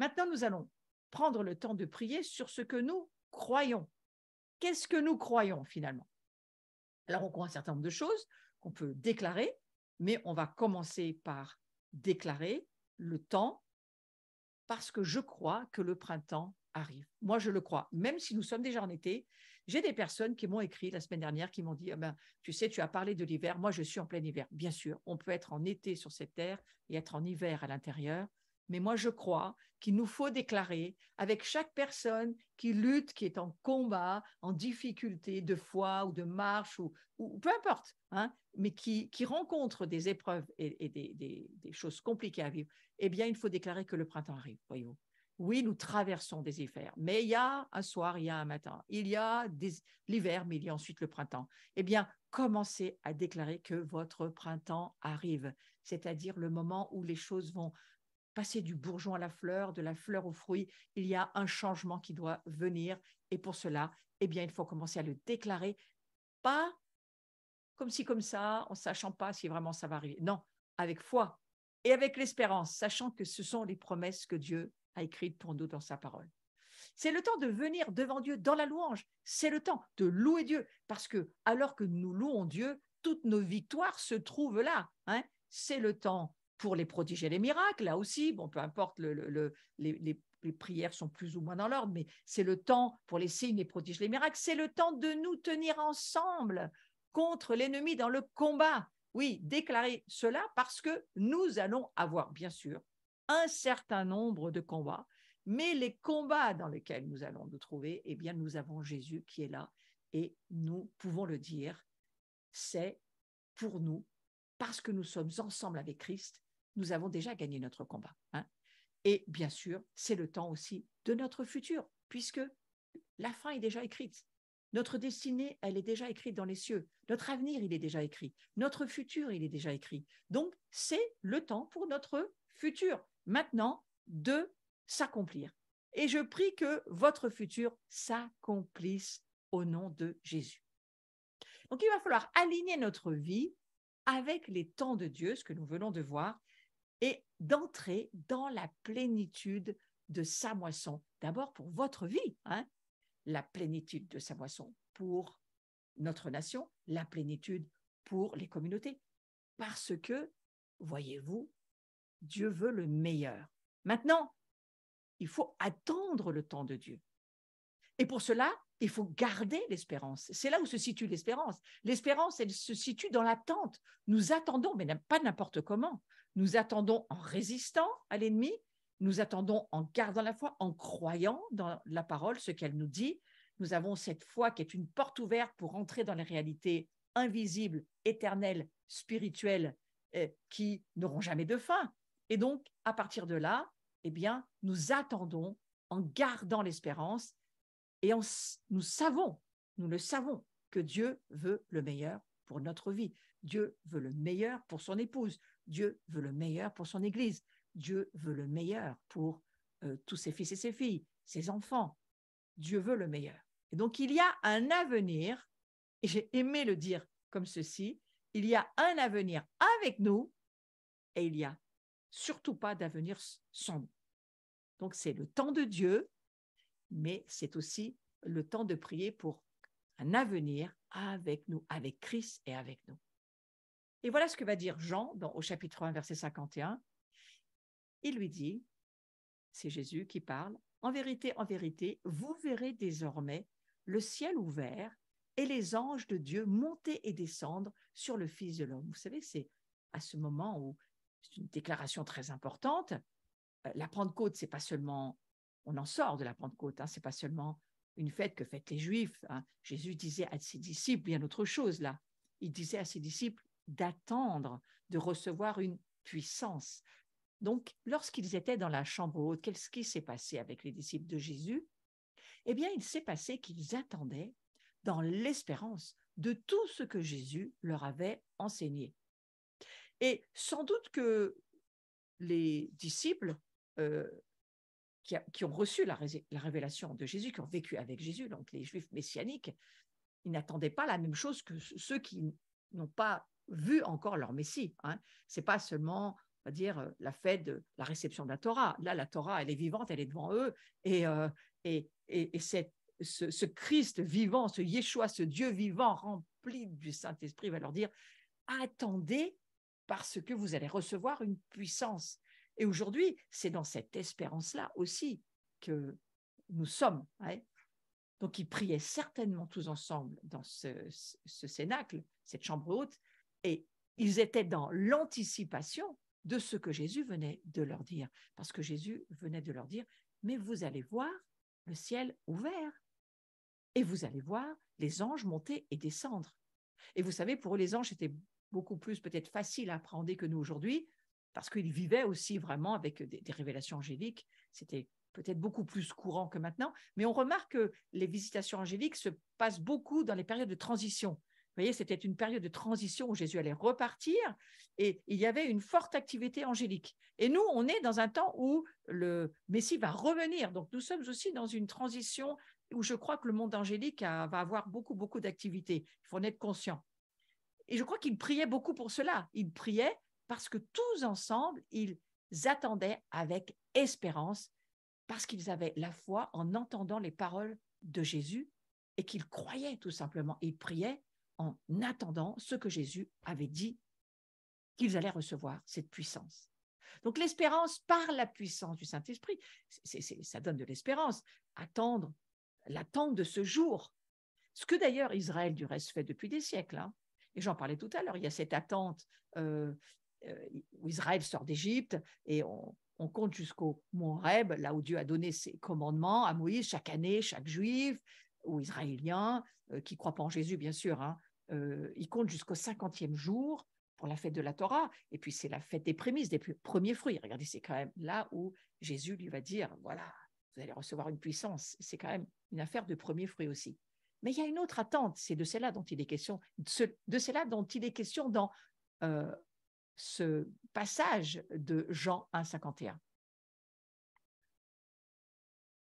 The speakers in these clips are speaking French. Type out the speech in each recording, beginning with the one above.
Maintenant, nous allons prendre le temps de prier sur ce que nous croyons. Qu'est-ce que nous croyons finalement? Alors, on croit un certain nombre de choses qu'on peut déclarer, mais on va commencer par déclarer le temps parce que je crois que le printemps arrive. Moi, je le crois. Même si nous sommes déjà en été, j'ai des personnes qui m'ont écrit la semaine dernière, qui m'ont dit ah ben, tu sais, tu as parlé de l'hiver, moi je suis en plein hiver. Bien sûr, on peut être en été sur cette terre et être en hiver à l'intérieur, mais moi je crois qu'il nous faut déclarer avec chaque personne qui lutte, qui est en combat, en difficulté de foi ou de marche, ou peu importe, hein, mais qui rencontre des épreuves et des choses compliquées à vivre, eh bien, il faut déclarer que le printemps arrive, voyez-vous. Oui, nous traversons des hivers, mais il y a un soir, il y a un matin, il y a l'hiver, mais il y a ensuite le printemps. Eh bien, commencez à déclarer que votre printemps arrive, c'est-à-dire le moment où les choses vont passer du bourgeon à la fleur, de la fleur au fruit. Il y a un changement qui doit venir, et pour cela, eh bien, il faut commencer à le déclarer, pas comme ci, comme ça, en sachant pas si vraiment ça va arriver. Non, avec foi et avec l'espérance, sachant que ce sont les promesses que Dieu a écrites pour nous dans sa parole. C'est le temps de venir devant Dieu dans la louange. C'est le temps de louer Dieu, parce que alors que nous louons Dieu, toutes nos victoires se trouvent là. Hein. C'est le temps pour les prodiges et les miracles, là aussi. Bon, peu importe, les prières sont plus ou moins dans l'ordre, mais c'est le temps pour les signes, les prodiges, les miracles. C'est le temps de nous tenir ensemble contre l'ennemi dans le combat. Oui, déclarer cela parce que nous allons avoir, bien sûr, un certain nombre de combats, mais les combats dans lesquels nous allons nous trouver, eh bien, nous avons Jésus qui est là et nous pouvons le dire, c'est pour nous, parce que nous sommes ensemble avec Christ, nous avons déjà gagné notre combat. Hein. Et bien sûr, c'est le temps aussi de notre futur, puisque la fin est déjà écrite. Notre destinée, elle est déjà écrite dans les cieux. Notre avenir, il est déjà écrit. Notre futur, il est déjà écrit. Donc, c'est le temps pour notre futur, maintenant, de s'accomplir. Et je prie que votre futur s'accomplisse au nom de Jésus. Donc, il va falloir aligner notre vie avec les temps de Dieu, ce que nous venons de voir, et d'entrer dans la plénitude de sa moisson. D'abord pour votre vie, hein, la plénitude de sa moisson pour notre nation, la plénitude pour les communautés. Parce que, voyez-vous, Dieu veut le meilleur. Maintenant, il faut attendre le temps de Dieu. Et pour cela, il faut garder l'espérance. C'est là où se situe l'espérance. L'espérance, elle se situe dans l'attente. Nous attendons, mais pas n'importe comment. Nous attendons en résistant à l'ennemi, nous attendons en gardant la foi, en croyant dans la parole, ce qu'elle nous dit. Nous avons cette foi qui est une porte ouverte pour entrer dans les réalités invisibles, éternelles, spirituelles, qui n'auront jamais de fin. Et donc, à partir de là, eh bien, nous attendons en gardant l'espérance. Et nous le savons, que Dieu veut le meilleur pour notre vie. Dieu veut le meilleur pour son épouse. Dieu veut le meilleur pour son Église. Dieu veut le meilleur pour tous ses fils et ses filles, ses enfants. Dieu veut le meilleur. Et donc, il y a un avenir, et j'ai aimé le dire comme ceci, il y a un avenir avec nous, et il n'y a surtout pas d'avenir sans nous. Donc, c'est le temps de Dieu, mais c'est aussi le temps de prier pour un avenir avec nous, avec Christ et avec nous. Et voilà ce que va dire Jean au chapitre 1, verset 51. Il lui dit, c'est Jésus qui parle, en vérité, vous verrez désormais le ciel ouvert et les anges de Dieu monter et descendre sur le Fils de l'homme. Vous savez, c'est à ce moment où c'est une déclaration très importante. La Pentecôte, c'est pas seulement, on en sort de la Pentecôte, hein, c'est pas seulement une fête que fêtent les Juifs. Hein. Jésus disait à ses disciples bien autre chose là. Il disait à ses disciples d'attendre, de recevoir une puissance. Donc, lorsqu'ils étaient dans la chambre haute, qu'est-ce qui s'est passé avec les disciples de Jésus? Eh bien, il s'est passé qu'ils attendaient dans l'espérance de tout ce que Jésus leur avait enseigné. Et sans doute que les disciples qui ont reçu la révélation de Jésus, qui ont vécu avec Jésus, donc les Juifs messianiques, ils n'attendaient pas la même chose que ceux qui n'ont pas vu encore leur Messie. Hein. Ce n'est pas seulement on va dire, la fête de la réception de la Torah. Là, la Torah, elle est vivante, elle est devant eux. Et ce Christ vivant, ce Yeshua, ce Dieu vivant, rempli du Saint-Esprit, va leur dire, attendez parce que vous allez recevoir une puissance. Et aujourd'hui, c'est dans cette espérance-là aussi que nous sommes. Hein. Donc, ils priaient certainement tous ensemble dans ce cénacle, cette chambre haute, et ils étaient dans l'anticipation de ce que Jésus venait de leur dire. Parce que Jésus venait de leur dire, mais vous allez voir le ciel ouvert et vous allez voir les anges monter et descendre. Et vous savez, pour eux, les anges étaient beaucoup plus peut-être faciles à appréhender que nous aujourd'hui, parce qu'ils vivaient aussi vraiment avec des révélations angéliques. C'était peut-être beaucoup plus courant que maintenant, mais on remarque que les visitations angéliques se passent beaucoup dans les périodes de transition. Vous voyez, c'était une période de transition où Jésus allait repartir et il y avait une forte activité angélique. Et nous, on est dans un temps où le Messie va revenir. Donc, nous sommes aussi dans une transition où je crois que le monde angélique va avoir beaucoup, beaucoup d'activités. Il faut en être conscient. Et je crois qu'ils priaient beaucoup pour cela. Ils priaient parce que tous ensemble, ils attendaient avec espérance, parce qu'ils avaient la foi en entendant les paroles de Jésus et qu'ils croyaient tout simplement. Ils priaient en attendant ce que Jésus avait dit, qu'ils allaient recevoir cette puissance. Donc l'espérance par la puissance du Saint-Esprit, ça donne de l'espérance. Attendre, l'attente de ce jour. Ce que d'ailleurs Israël du reste fait depuis des siècles. Hein. Et j'en parlais tout à l'heure, il y a cette attente où Israël sort d'Égypte et on compte jusqu'au mont Horeb, là où Dieu a donné ses commandements à Moïse chaque année, chaque juif ou israélien, qui ne croit pas en Jésus bien sûr, hein, il compte jusqu'au 50e jour pour la fête de la Torah, et puis c'est la fête des prémices, des premiers fruits. Regardez, c'est quand même là où Jésus lui va dire, voilà, vous allez recevoir une puissance. C'est quand même une affaire de premiers fruits aussi. Mais il y a une autre attente, c'est de cela dont il est question, de cela dont il est question dans ce passage de Jean 1, 51.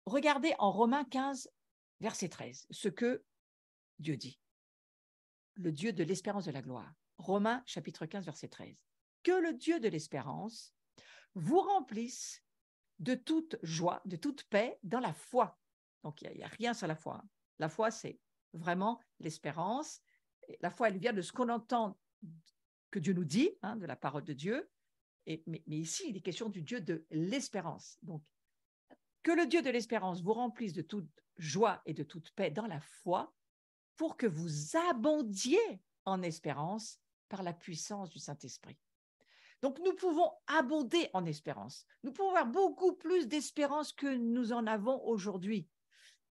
Regardez en Romains 15, verset 13, ce que Dieu dit. Le Dieu de l'espérance de la gloire. Romains chapitre 15, verset 13. Que le Dieu de l'espérance vous remplisse de toute joie, de toute paix dans la foi. Donc, il n'y a rien sur la foi. Hein. La foi, c'est vraiment l'espérance. La foi, elle vient de ce qu'on entend que Dieu nous dit, hein, de la parole de Dieu. Mais ici, il est question du Dieu de l'espérance. Donc, que le Dieu de l'espérance vous remplisse de toute joie et de toute paix dans la foi pour que vous abondiez en espérance par la puissance du Saint-Esprit. Donc, nous pouvons abonder en espérance. Nous pouvons avoir beaucoup plus d'espérance que nous en avons aujourd'hui.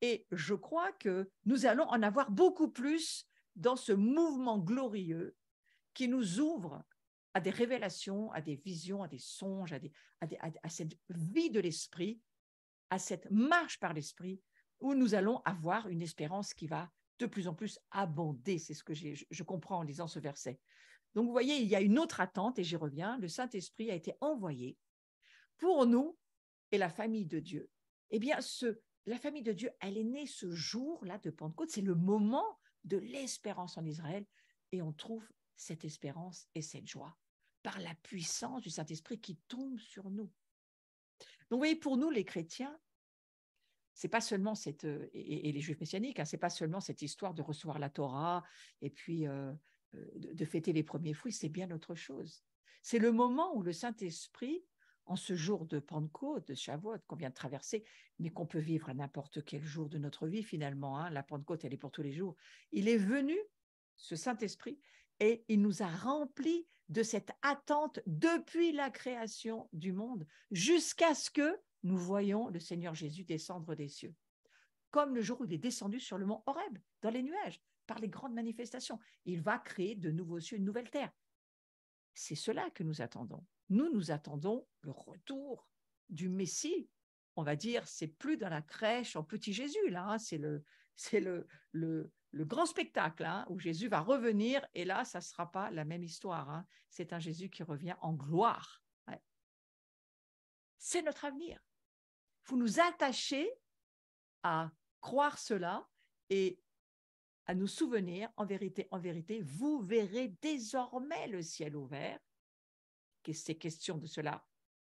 Et je crois que nous allons en avoir beaucoup plus dans ce mouvement glorieux qui nous ouvre à des révélations, à des visions, à des songes, à cette vie de l'esprit, à cette marche par l'esprit, où nous allons avoir une espérance qui va de plus en plus abonder. C'est ce que je comprends en lisant ce verset. Donc, vous voyez, il y a une autre attente, et j'y reviens. Le Saint-Esprit a été envoyé pour nous et la famille de Dieu. Eh bien, la famille de Dieu, elle est née ce jour-là de Pentecôte. C'est le moment de l'espérance en Israël. Et on trouve cette espérance et cette joie par la puissance du Saint-Esprit qui tombe sur nous. Donc, vous voyez, pour nous, les chrétiens, c'est pas seulement et les juifs messianiques, hein, c'est pas seulement cette histoire de recevoir la Torah et puis de fêter les premiers fruits, c'est bien autre chose. C'est le moment où le Saint-Esprit, en ce jour de Pentecôte, de Shavuot qu'on vient de traverser, mais qu'on peut vivre à n'importe quel jour de notre vie finalement, hein, la Pentecôte, elle est pour tous les jours, il est venu, ce Saint-Esprit, et il nous a remplis de cette attente depuis la création du monde jusqu'à ce que nous voyons le Seigneur Jésus descendre des cieux. Comme le jour où il est descendu sur le mont Horeb, dans les nuages, par les grandes manifestations. Il va créer de nouveaux cieux, une nouvelle terre. C'est cela que nous attendons. Nous attendons le retour du Messie. On va dire, c'est plus dans la crèche en petit Jésus, là, hein, c'est le grand spectacle, hein, où Jésus va revenir, et là, ça ne sera pas la même histoire. Hein. C'est un Jésus qui revient en gloire. Ouais. C'est notre avenir. Il faut nous attacher à croire cela et à nous souvenir, en vérité, vous verrez désormais le ciel ouvert c'est question de cela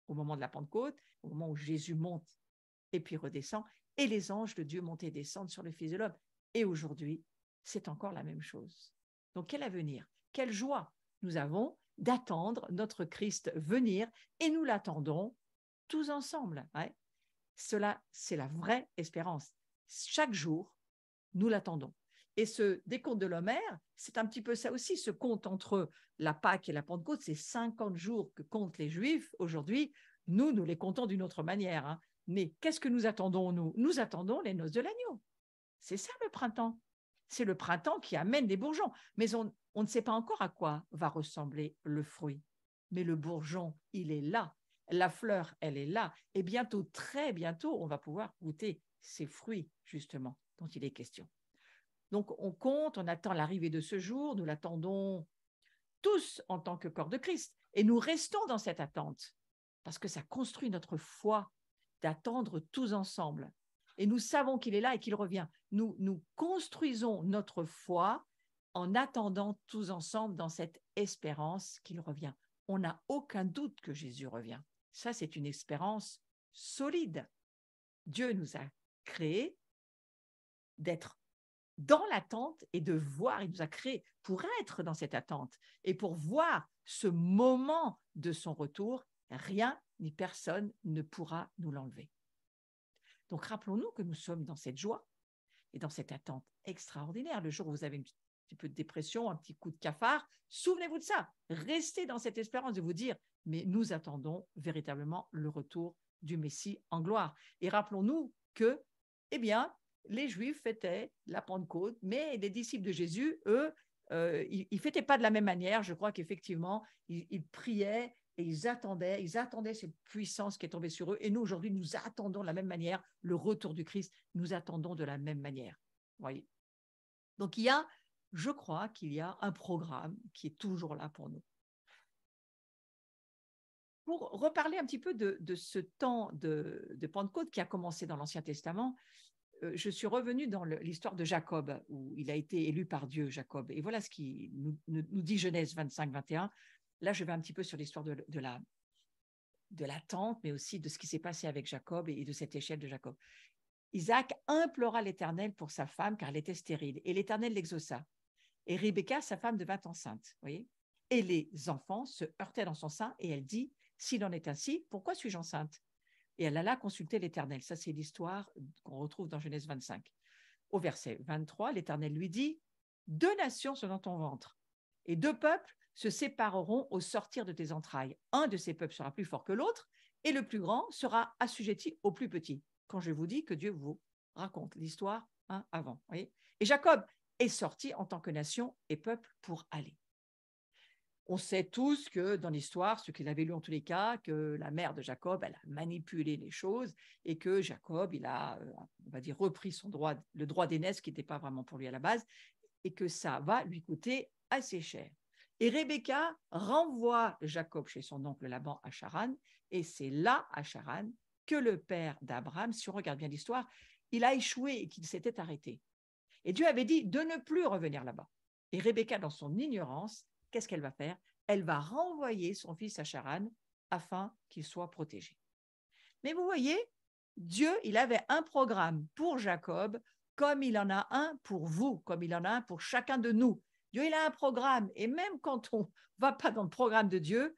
au moment de la Pentecôte, au moment où Jésus monte et puis redescend, et les anges de Dieu montent et descendent sur le Fils de l'homme. Et aujourd'hui, c'est encore la même chose. Donc, quel avenir, quelle joie nous avons d'attendre notre Christ venir, et nous l'attendons tous ensemble. Ouais. Cela, c'est la vraie espérance. Chaque jour, nous l'attendons. Et ce décompte de l'Homère, c'est un petit peu ça aussi, ce compte entre la Pâque et la Pentecôte, c'est 50 jours que comptent les Juifs. Aujourd'hui, nous les comptons d'une autre manière. Hein. Mais qu'est-ce que nous attendons, nous? Nous attendons les noces de l'agneau. C'est ça le printemps. C'est le printemps qui amène des bourgeons. Mais on ne sait pas encore à quoi va ressembler le fruit. Mais le bourgeon, il est là. La fleur, elle est là. Et bientôt, très bientôt, on va pouvoir goûter ces fruits, justement, dont il est question. Donc, on compte, on attend l'arrivée de ce jour, nous l'attendons tous en tant que corps de Christ. Et nous restons dans cette attente, parce que ça construit notre foi d'attendre tous ensemble. Et nous savons qu'il est là et qu'il revient. Nous construisons notre foi en attendant tous ensemble dans cette espérance qu'il revient. On n'a aucun doute que Jésus revient. Ça, c'est une espérance solide. Dieu nous a créés d'être dans l'attente et de voir, il nous a créés pour être dans cette attente et pour voir ce moment de son retour, rien ni personne ne pourra nous l'enlever. Donc rappelons-nous que nous sommes dans cette joie et dans cette attente extraordinaire. Le jour où vous avez un petit peu de dépression, un petit coup de cafard, souvenez-vous de ça. Restez dans cette espérance de vous dire, mais nous attendons véritablement le retour du Messie en gloire. Et rappelons-nous que, eh bien, les Juifs fêtaient la Pentecôte, mais les disciples de Jésus, eux, ils ne fêtaient pas de la même manière. Je crois qu'effectivement, ils priaient et ils attendaient cette puissance qui est tombée sur eux. Et nous, aujourd'hui, nous attendons de la même manière le retour du Christ. Nous attendons de la même manière. Voyez. Donc, je crois qu'il y a un programme qui est toujours là pour nous. Pour reparler un petit peu de ce temps de Pentecôte qui a commencé dans l'Ancien Testament, je suis revenue dans l'histoire de Jacob, où il a été élu par Dieu, Jacob. Et voilà ce qui nous dit Genèse 25-21. Là, je vais un petit peu sur l'histoire de l'attente, mais aussi de ce qui s'est passé avec Jacob et de cette échelle de Jacob. Isaac implora l'Éternel pour sa femme, car elle était stérile, et l'Éternel l'exauça. Et Rebecca, sa femme, devint enceinte. Voyez. Et les enfants se heurtaient dans son sein, et elle dit, s'il en est ainsi, pourquoi suis-je enceinte? Et elle alla consulter l'Éternel. Ça, c'est l'histoire qu'on retrouve dans Genèse 25. Au verset 23, l'Éternel lui dit, 2 nations sont dans ton ventre, et 2 peuples se sépareront au sortir de tes entrailles. Un de ces peuples sera plus fort que l'autre, et le plus grand sera assujetti au plus petit. Quand je vous dis que Dieu vous raconte l'histoire avant. Voyez. Et Jacob est sorti en tant que nation et peuple pour aller. On sait tous que dans l'histoire, ce qu'il avait lu en tous les cas, que la mère de Jacob, elle a manipulé les choses et que Jacob, il a, on va dire, repris le droit d'aînesse qui n'était pas vraiment pour lui à la base et que ça va lui coûter assez cher. Et Rebecca renvoie Jacob chez son oncle Laban à Charan, et c'est là, à Charan, que le père d'Abraham, si on regarde bien l'histoire, il a échoué et qu'il s'était arrêté. Et Dieu avait dit de ne plus revenir là-bas. Et Rebecca, dans son ignorance, qu'est-ce qu'elle va faire? Elle va renvoyer son fils à Charan afin qu'il soit protégé. Mais vous voyez, Dieu, il avait un programme pour Jacob, comme il en a un pour vous, comme il en a un pour chacun de nous. Dieu, il a un programme. Et même quand on ne va pas dans le programme de Dieu,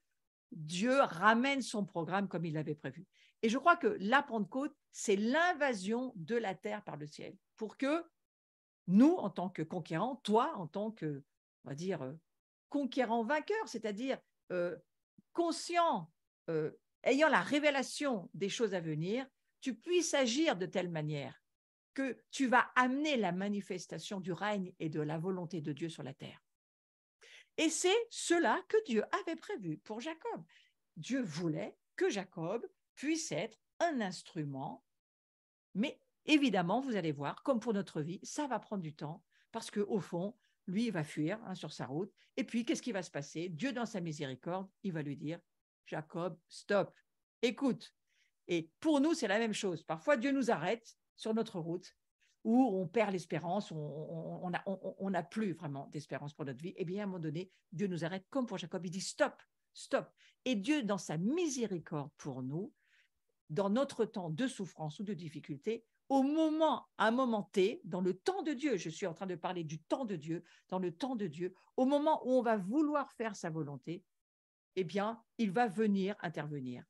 Dieu ramène son programme comme il l'avait prévu. Et je crois que la Pentecôte, c'est l'invasion de la terre par le ciel. Pour que nous, en tant que conquérants, toi, en tant que, on va dire, conquérant vainqueur, c'est-à-dire conscient, ayant la révélation des choses à venir, tu puisses agir de telle manière que tu vas amener la manifestation du règne et de la volonté de Dieu sur la terre. Et c'est cela que Dieu avait prévu pour Jacob. Dieu voulait que Jacob puisse être un instrument, mais évidemment, vous allez voir, comme pour notre vie, ça va prendre du temps parce qu'au fond, lui, il va fuir sur sa route. Et puis, qu'est-ce qui va se passer? Dieu, dans sa miséricorde, il va lui dire, Jacob, stop, écoute. Et pour nous, c'est la même chose. Parfois, Dieu nous arrête sur notre route où on perd l'espérance, on n'a plus vraiment d'espérance pour notre vie. Et bien, à un moment donné, Dieu nous arrête comme pour Jacob. Il dit, stop, stop. Et Dieu, dans sa miséricorde pour nous, dans notre temps de souffrance ou de difficulté, à un moment T, dans le temps de Dieu, je suis en train de parler du temps de Dieu, dans le temps de Dieu, au moment où on va vouloir faire sa volonté, eh bien, il va venir intervenir.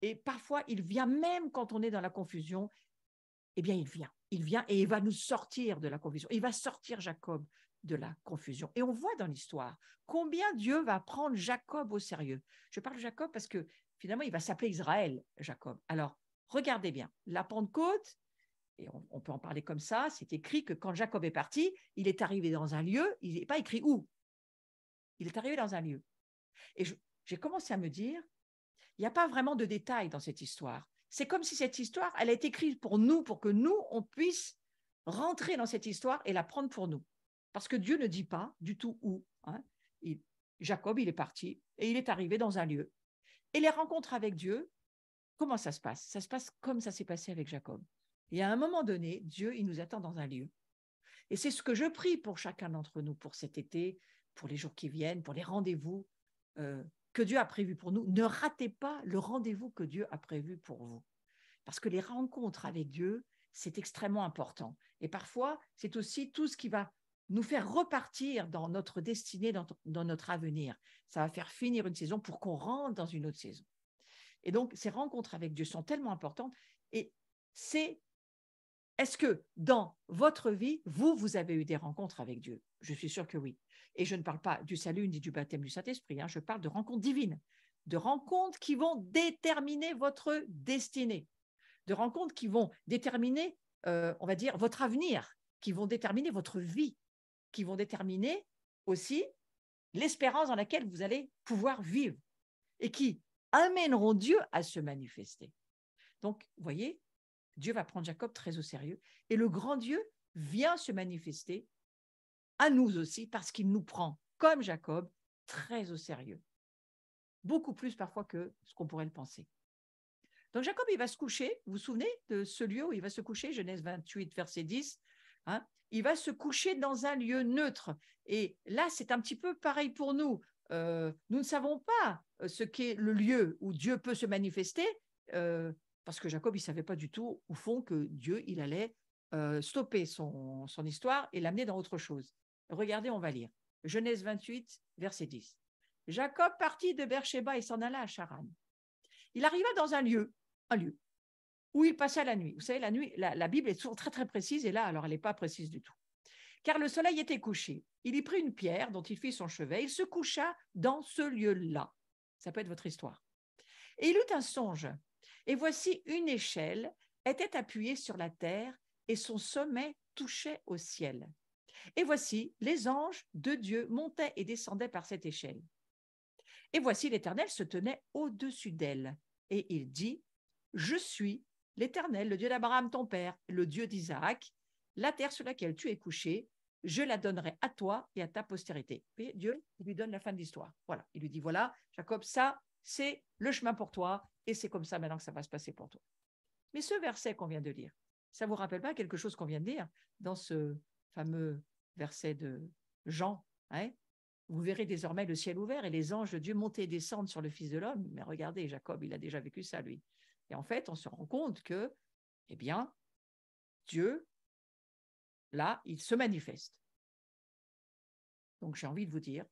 Et parfois, il vient même quand on est dans la confusion, eh bien, il vient et il va nous sortir de la confusion. Il va sortir Jacob de la confusion. Et on voit dans l'histoire combien Dieu va prendre Jacob au sérieux. Je parle de Jacob parce que finalement, il va s'appeler Israël, Jacob. Alors, regardez bien, la Pentecôte, et on peut en parler comme ça, c'est écrit que quand Jacob est parti, il est arrivé dans un lieu, il n'est pas écrit où. Il est arrivé dans un lieu. Et j'ai commencé à me dire, il n'y a pas vraiment de détails dans cette histoire. C'est comme si cette histoire, elle est écrite pour nous, pour que nous, on puisse rentrer dans cette histoire et la prendre pour nous. Parce que Dieu ne dit pas du tout où. Hein. Jacob, il est parti et il est arrivé dans un lieu. Et les rencontres avec Dieu, comment ça se passe? Ça se passe comme ça s'est passé avec Jacob. Et à un moment donné, Dieu, il nous attend dans un lieu. Et c'est ce que je prie pour chacun d'entre nous, pour cet été, pour les jours qui viennent, pour les rendez-vous que Dieu a prévus pour nous. Ne ratez pas le rendez-vous que Dieu a prévu pour vous. Parce que les rencontres avec Dieu, c'est extrêmement important. Et parfois, c'est aussi tout ce qui va nous faire repartir dans notre destinée, dans notre avenir. Ça va faire finir une saison pour qu'on rentre dans une autre saison. Et donc, ces rencontres avec Dieu sont tellement importantes. Et est-ce que dans votre vie, vous avez eu des rencontres avec Dieu? Je suis sûre que oui. Et je ne parle pas du salut ni du baptême du Saint-Esprit, je parle de rencontres divines, de rencontres qui vont déterminer votre destinée, de rencontres qui vont déterminer, on va dire, votre avenir, qui vont déterminer votre vie, qui vont déterminer aussi l'espérance dans laquelle vous allez pouvoir vivre et qui amèneront Dieu à se manifester. Donc, vous voyez, Dieu va prendre Jacob très au sérieux et le grand Dieu vient se manifester à nous aussi parce qu'il nous prend, comme Jacob, très au sérieux. Beaucoup plus parfois que ce qu'on pourrait le penser. Donc Jacob, il va se coucher, vous vous souvenez de ce lieu où il va se coucher, Genèse 28, verset 10, il va se coucher dans un lieu neutre. Et là, c'est un petit peu pareil pour nous. Nous ne savons pas ce qu'est le lieu où Dieu peut se manifester, parce que Jacob, il ne savait pas du tout, au fond, que Dieu, il allait stopper son histoire et l'amener dans autre chose. Regardez, on va lire. Genèse 28, verset 10. Jacob partit de Beersheba et s'en alla à Charan. Il arriva dans un lieu où il passa la nuit. Vous savez, la nuit, la Bible est toujours très, très précise, et là, alors, elle n'est pas précise du tout. Car le soleil était couché. Il y prit une pierre dont il fit son chevet. Il se coucha dans ce lieu-là. Ça peut être votre histoire. Et il eut un songe. Et voici une échelle était appuyée sur la terre et son sommet touchait au ciel. Et voici, les anges de Dieu montaient et descendaient par cette échelle. Et voici, l'Éternel se tenait au-dessus d'elle. Et il dit, je suis l'Éternel, le Dieu d'Abraham, ton père, le Dieu d'Isaac. La terre sur laquelle tu es couché, je la donnerai à toi et à ta postérité. Et Dieu lui donne la fin de l'histoire. Voilà, il lui dit, voilà, Jacob, ça, c'est le chemin pour toi, et c'est comme ça maintenant que ça va se passer pour toi. Mais ce verset qu'on vient de lire, ça ne vous rappelle pas quelque chose qu'on vient de lire dans ce fameux verset de Jean, vous verrez désormais le ciel ouvert et les anges de Dieu monter et descendre sur le Fils de l'homme. Mais regardez, Jacob, il a déjà vécu ça, lui. Et en fait, on se rend compte que, eh bien, Dieu, là, il se manifeste. Donc, j'ai envie de vous dire,